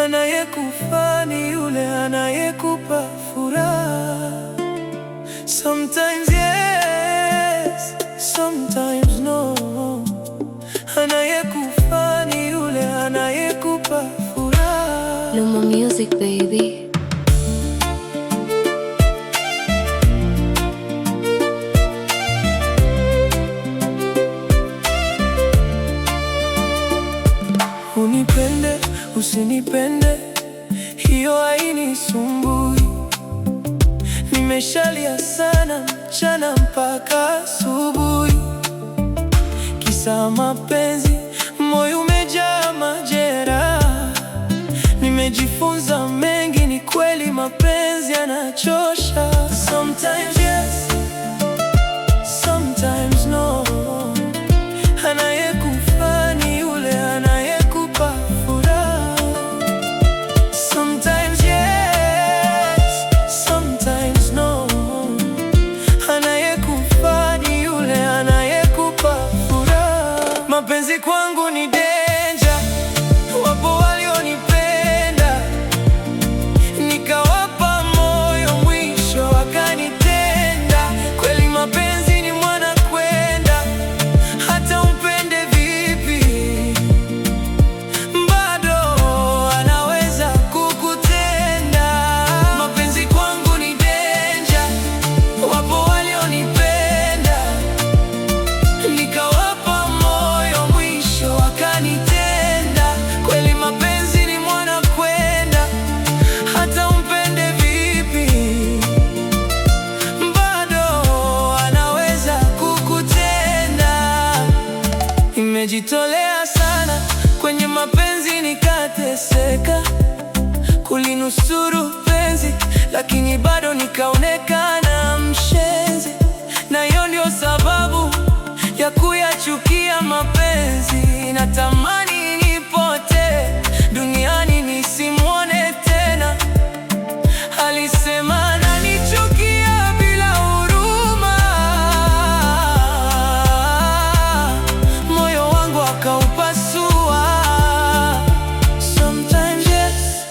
Anayekufaa ni yule anayekupa furaha. Sometimes yes, sometimes no. Anayekufaa ni yule anayekupa furaha. Luma Music baby. Unipende, usinipende, hiyo hainisumbui. Nimeshalia sana mchana mpaka asubuhi, kisa mapenzi, moyo umejaa majeraha. Nimejifunza mengi, ni kweli mapenzi yanachosha. Sometimes yes, sometimes no. Anayekufaa ni yule anayekupa furaha. Sometimes yes, sometimes no. Anayekufaa ni yule anayekupa furaha. Mapenzi kwangu ni danger. Wapo walionipenda, nikawapa moyo, mwisho wakanitenda. Kweli mapenzi ni mwana kwenda, hata umpende vipi, bado anaweza kukutenda. Mapenzi kwangu ni danger. Wapo walionipenda, nikawapa moyo, mwisho wakanitenda. Kweli mapenzi ni mwana kwenda, hata umpende vipi, bado anaweza kukutenda. Nimejitolea sana kwenye mapenzi, nikateseka kulinusuru penzi, lakini bado nikaonekana mshenzi. Na hiyo ndio sababu ya kuyachukia mapenzi. Natamani nipote duniani, nisimwone tena. Alisema ananichukia bila huruma, moyo wangu akaupasua. Sometimes yes,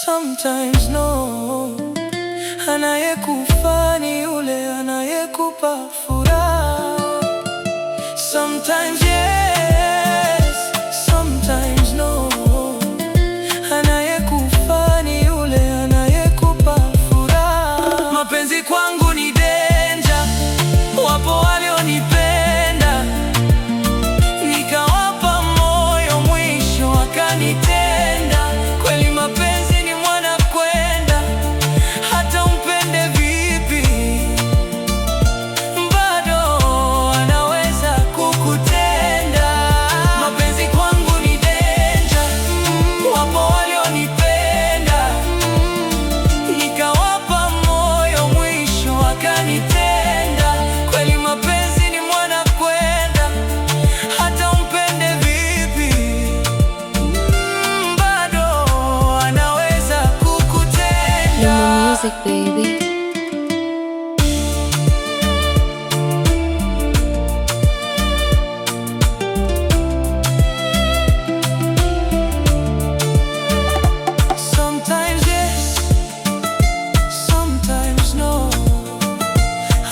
sometimes no. Anayekufaa ni yule anayekupa furaha. Sometimes yes, sometimes no. Anayekufaa ni yule anayekupa furaha. Mapenzi kwangu ni danger. Wapo walionipenda, nikawapa moyo, mwisho wakanitenda. Kweli mapenzi ni mwana kwenda, hata umpende vipi, bado anaweza kukutenda. Mapenzi kwangu ni danger. Wapo walionipenda, nikawapa moyo, mwisho wakanitenda. Kweli mapenzi ni mwana kwenda, hata umpende vipi, bado anaweza kukutenda. Luma Music baby. Sometimes yes, sometimes no.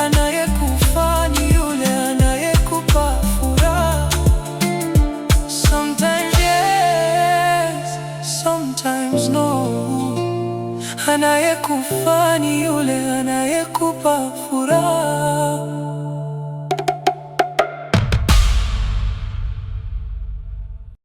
Anayekufaa ni yule anayekupa furaha. Sometimes yes, sometimes no. Anayekufaa ni yule anayekupa furaha.